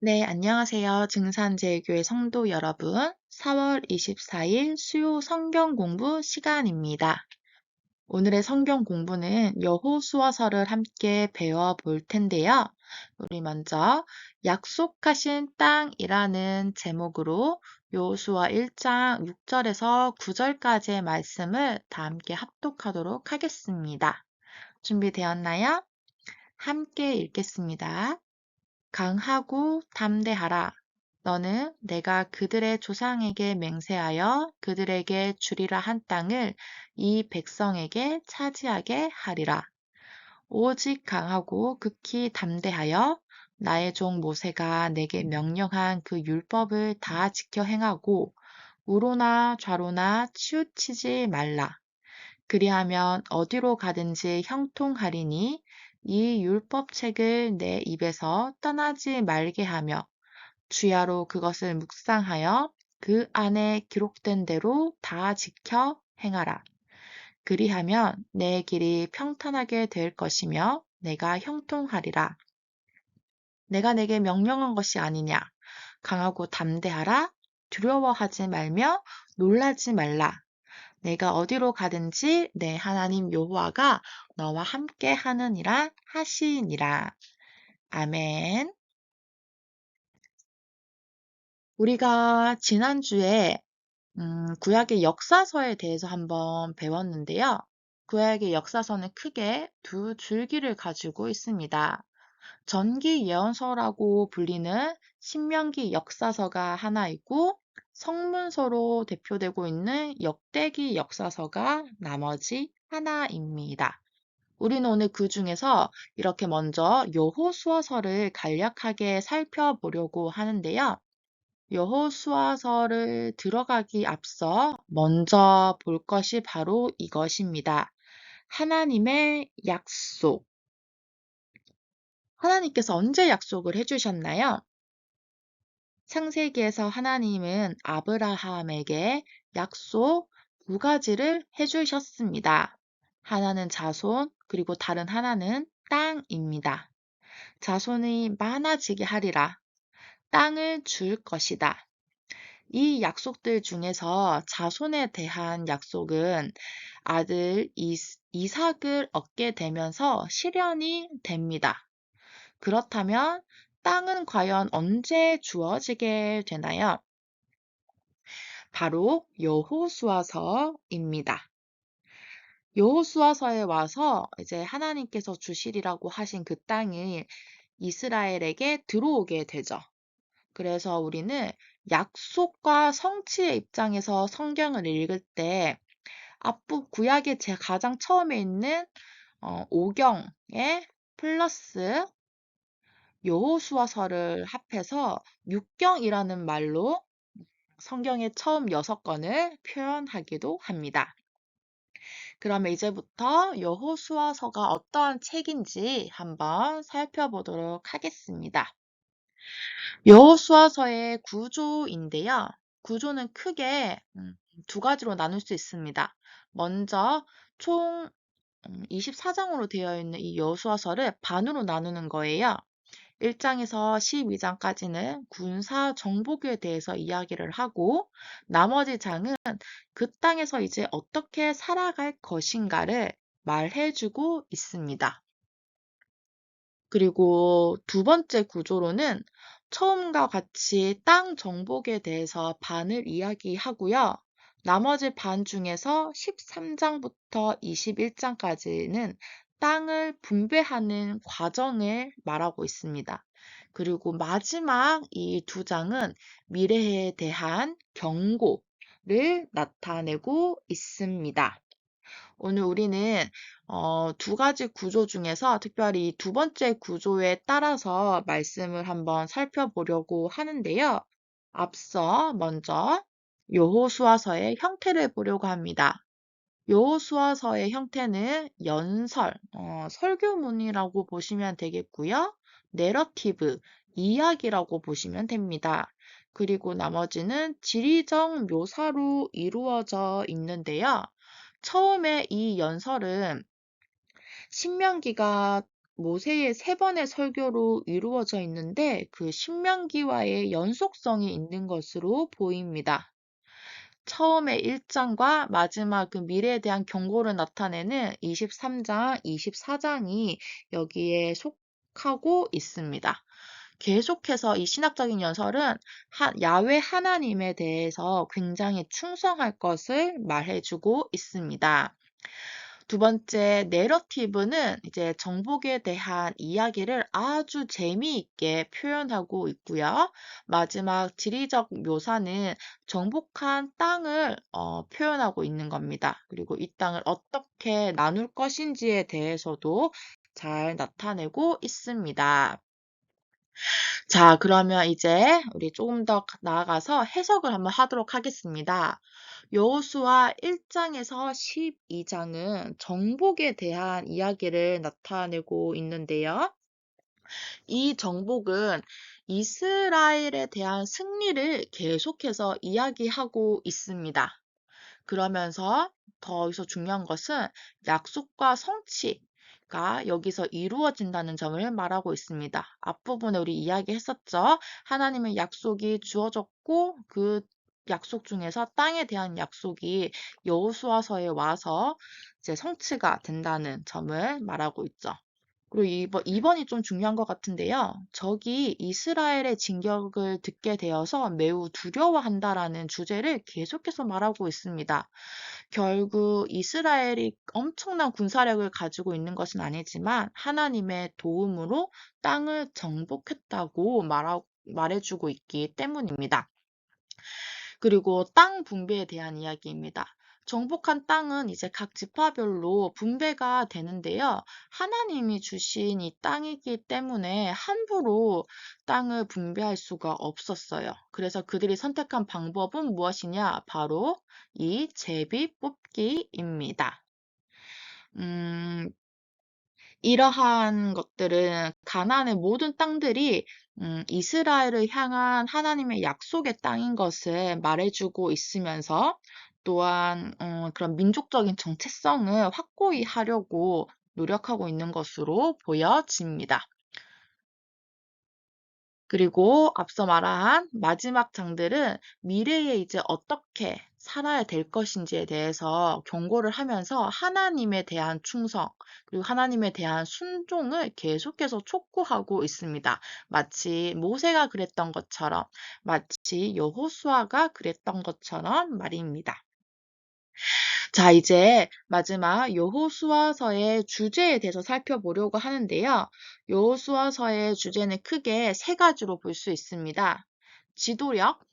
네, 안녕하세요. 증산제일교회 성도 여러분. 4월 24일 수요 성경 공부 시간입니다. 오늘의 성경 공부는 여호수아서를 함께 배워볼 텐데요. 우리 먼저 약속하신 땅이라는 제목으로 여호수아 1장 6절에서 9절까지의 말씀을 다 함께 합독하도록 하겠습니다. 준비되었나요? 함께 읽겠습니다. 강하고 담대하라. 너는 내가 그들의 조상에게 맹세하여 그들에게 주리라 한 땅을 이 백성에게 차지하게 하리라. 오직 강하고 극히 담대하여 나의 종 모세가 내게 명령한 그 율법을 다 지켜 행하고 우로나 좌로나 치우치지 말라. 그리하면 어디로 가든지 형통하리니 이 율법책을 내 입에서 떠나지 말게 하며 주야로 그것을 묵상하여 그 안에 기록된 대로 다 지켜 행하라. 그리하면 내 길이 평탄하게 될 것이며 내가 형통하리라. 내가 내게 명령한 것이 아니냐. 강하고 담대하라. 두려워하지 말며 놀라지 말라. 내가 어디로 가든지 내 하나님 여호와가 너와 함께 하느니라 하시니라. 아멘. 우리가 지난주에 구약의 역사서에 대해서 한번 배웠는데요. 구약의 역사서는 크게 두 줄기를 가지고 있습니다. 전기 예언서라고 불리는 신명기 역사서가 하나 있고 성문서로 대표되고 있는 역대기 역사서가 나머지 하나입니다. 우리는 오늘 그 중에서 이렇게 먼저 여호수아서를 간략하게 살펴보려고 하는데요. 여호수아서를 들어가기 앞서 먼저 볼 것이 바로 이것입니다. 하나님의 약속. 하나님께서 언제 약속을 해주셨나요? 창세기에서 하나님은 아브라함에게 약속 두 가지를 해주셨습니다. 하나는 자손, 그리고 다른 하나는 땅입니다. 자손이 많아지게 하리라. 땅을 줄 것이다. 이 약속들 중에서 자손에 대한 약속은 아들 이삭을 얻게 되면서 실현이 됩니다. 그렇다면 땅은 과연 언제 주어지게 되나요? 바로 여호수아서입니다. 여호수아서에 와서 이제 하나님께서 주시리라고 하신 그 땅이 이스라엘에게 들어오게 되죠. 그래서 우리는 약속과 성취의 입장에서 성경을 읽을 때 앞부 구약의 제 가장 처음에 있는 5경에 플러스 여호수아서를 합해서 6경이라는 말로 성경의 처음 6권을 표현하기도 합니다. 그러면 이제부터 여호수아서가 어떠한 책인지 한번 살펴보도록 하겠습니다. 여호수아서의 구조인데요. 구조는 크게 두 가지로 나눌 수 있습니다. 먼저 총 24장으로 되어 있는 이 여호수아서를 반으로 나누는 거예요. 1장에서 12장까지는 군사 정복에 대해서 이야기를 하고 나머지 장은 그 땅에서 이제 어떻게 살아갈 것인가를 말해주고 있습니다. 그리고 두 번째 구조로는 처음과 같이 땅 정복에 대해서 반을 이야기하고요. 나머지 반 중에서 13장부터 21장까지는 땅을 분배하는 과정을 말하고 있습니다. 그리고 마지막 이 두 장은 미래에 대한 경고를 나타내고 있습니다. 오늘 우리는 두 가지 구조 중에서 특별히 두 번째 구조에 따라서 말씀을 한번 살펴보려고 하는데요. 앞서 먼저 여호수아서의 형태를 보려고 합니다. 여호수아서의 형태는 연설, 설교문이라고 보시면 되겠고요. 내러티브, 이야기라고 보시면 됩니다. 그리고 나머지는 지리적 묘사로 이루어져 있는데요. 처음에 이 연설은 신명기가 모세의 3번의 설교로 이루어져 있는데 그 신명기와의 연속성이 있는 것으로 보입니다. 처음에 1장과 마지막 그 미래에 대한 경고를 나타내는 23장, 24장이 여기에 속하고 있습니다. 계속해서 이 신학적인 연설은 야훼 하나님에 대해서 굉장히 충성할 것을 말해주고 있습니다. 두 번째, 내러티브는 이제 정복에 대한 이야기를 아주 재미있게 표현하고 있고요. 마지막 지리적 묘사는 정복한 땅을 표현하고 있는 겁니다. 그리고 이 땅을 어떻게 나눌 것인지에 대해서도 잘 나타내고 있습니다. 자, 그러면 이제 우리 조금 더 나아가서 해석을 한번 하도록 하겠습니다. 여호수아 1장에서 12장은 정복에 대한 이야기를 나타내고 있는데요. 이 정복은 이스라엘에 대한 승리를 계속해서 이야기하고 있습니다. 그러면서 더 여기서 중요한 것은 약속과 성취가 여기서 이루어진다는 점을 말하고 있습니다. 앞부분에 우리 이야기했었죠. 하나님의 약속이 주어졌고 그 약속 중에서 땅에 대한 약속이 여호수아서에 와서 이제 성취가 된다는 점을 말하고 있죠. 그리고 2번이 좀 중요한 것 같은데요. 적이 이스라엘의 진격을 듣게 되어서 매우 두려워한다라는 주제를 계속해서 말하고 있습니다. 결국 이스라엘이 엄청난 군사력을 가지고 있는 것은 아니지만 하나님의 도움으로 땅을 정복했다고 말해주고 있기 때문입니다. 그리고 땅 분배에 대한 이야기입니다. 정복한 땅은 이제 각 지파별로 분배가 되는데요. 하나님이 주신 이 땅이기 때문에 함부로 땅을 분배할 수가 없었어요. 그래서 그들이 선택한 방법은 무엇이냐? 바로 이 제비 뽑기입니다. 음, 이러한 것들은 가나안의 모든 땅들이 이스라엘을 향한 하나님의 약속의 땅인 것을 말해주고 있으면서 또한 그런 민족적인 정체성을 확고히 하려고 노력하고 있는 것으로 보여집니다. 그리고 앞서 말한 마지막 장들은 미래에 이제 어떻게 살아야 될 것인지에 대해서 경고를 하면서 하나님에 대한 충성, 그리고 하나님에 대한 순종을 계속해서 촉구하고 있습니다. 마치 모세가 그랬던 것처럼, 마치 여호수아가 그랬던 것처럼 말입니다. 자, 이제 마지막 여호수아서의 주제에 대해서 살펴보려고 하는데요. 여호수아서의 주제는 크게 3가지로 볼 수 있습니다. 지도력입니다.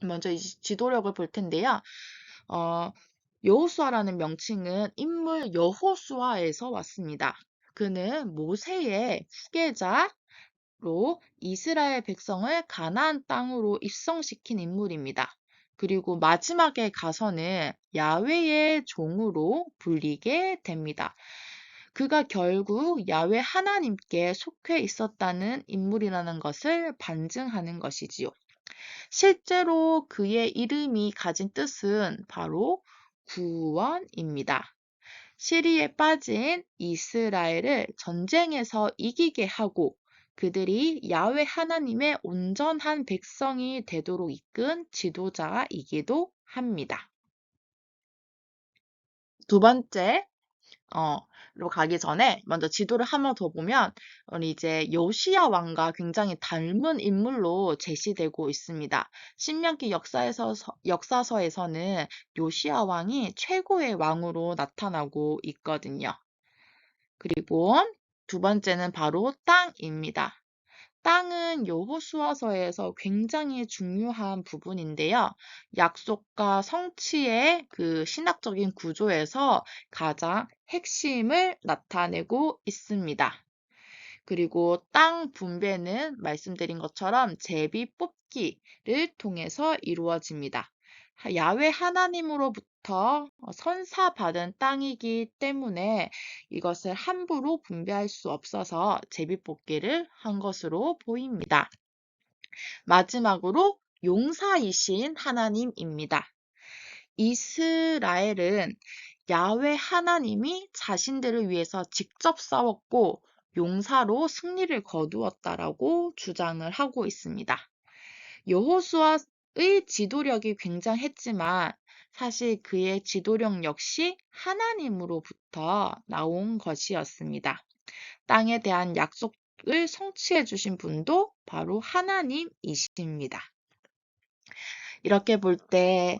먼저 이 지도력을 볼 텐데요. 어, 여호수아라는 명칭은 인물 여호수아에서 왔습니다. 그는 모세의 후계자로 이스라엘 백성을 가나안 땅으로 입성시킨 인물입니다. 그리고 마지막에 가서는 야훼의 종으로 불리게 됩니다. 그가 결국 야훼 하나님께 속해 있었다는 인물이라는 것을 반증하는 것이지요. 실제로 그의 이름이 가진 뜻은 바로 구원입니다. 시리에 빠진 이스라엘을 전쟁에서 이기게 하고 그들이 야훼 하나님의 온전한 백성이 되도록 이끈 지도자이기도 합니다. 두 번째, 로 가기 전에 먼저 지도를 한 번 더 보면 우리 이제 요시야 왕과 굉장히 닮은 인물로 제시되고 있습니다. 신명기 역사서에서는 요시야 왕이 최고의 왕으로 나타나고 있거든요. 그리고 두 번째는 바로 땅입니다. 땅은 여호수아서에서 굉장히 중요한 부분인데요. 약속과 성취의 그 신학적인 구조에서 가장 핵심을 나타내고 있습니다. 그리고 땅 분배는 말씀드린 것처럼 제비 뽑기를 통해서 이루어집니다. 야훼 하나님으로부터 선사받은 땅이기 때문에 이것을 함부로 분배할 수 없어서 제비 뽑기를 한 것으로 보입니다. 마지막으로 용사이신 하나님입니다. 이스라엘은 야훼 하나님이 자신들을 위해서 직접 싸웠고 용사로 승리를 거두었다라고 주장을 하고 있습니다. 여호수아의 지도력이 굉장했지만 사실 그의 지도력 역시 하나님으로부터 나온 것이었습니다. 땅에 대한 약속을 성취해 주신 분도 바로 하나님이십니다. 이렇게 볼 때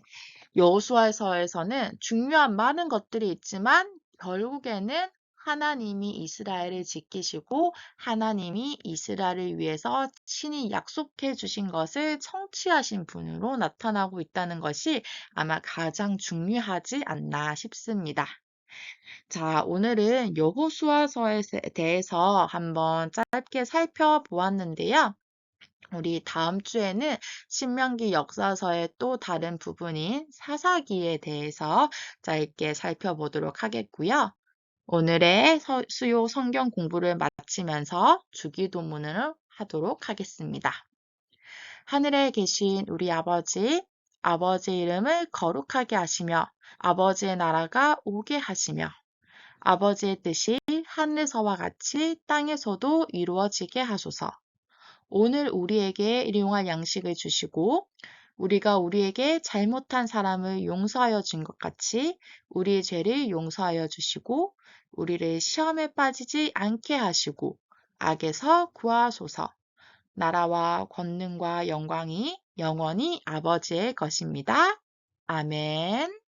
여호수아서에서는 중요한 많은 것들이 있지만 결국에는 하나님이 이스라엘을 지키시고 하나님이 이스라엘을 위해서 친히 약속해 주신 것을 성취하신 분으로 나타나고 있다는 것이 아마 가장 중요하지 않나 싶습니다. 자, 오늘은 여호수아서에 대해서 한번 짧게 살펴보았는데요. 우리 다음 주에는 신명기 역사서의 또 다른 부분인 사사기에 대해서 짧게 살펴보도록 하겠고요. 오늘의 수요 성경 공부를 마치면서 주기도문을 하도록 하겠습니다. 하늘에 계신 우리 아버지, 아버지의 이름을 거룩하게 하시며 아버지의 나라가 오게 하시며 아버지의 뜻이 하늘에서와 같이 땅에서도 이루어지게 하소서. 오늘 우리에게 일용할 양식을 주시고 우리가 우리에게 잘못한 사람을 용서하여 준 것 같이 우리의 죄를 용서하여 주시고 우리를 시험에 빠지지 않게 하시고 악에서 구하소서. 나라와 권능과 영광이 영원히 아버지의 것입니다. 아멘.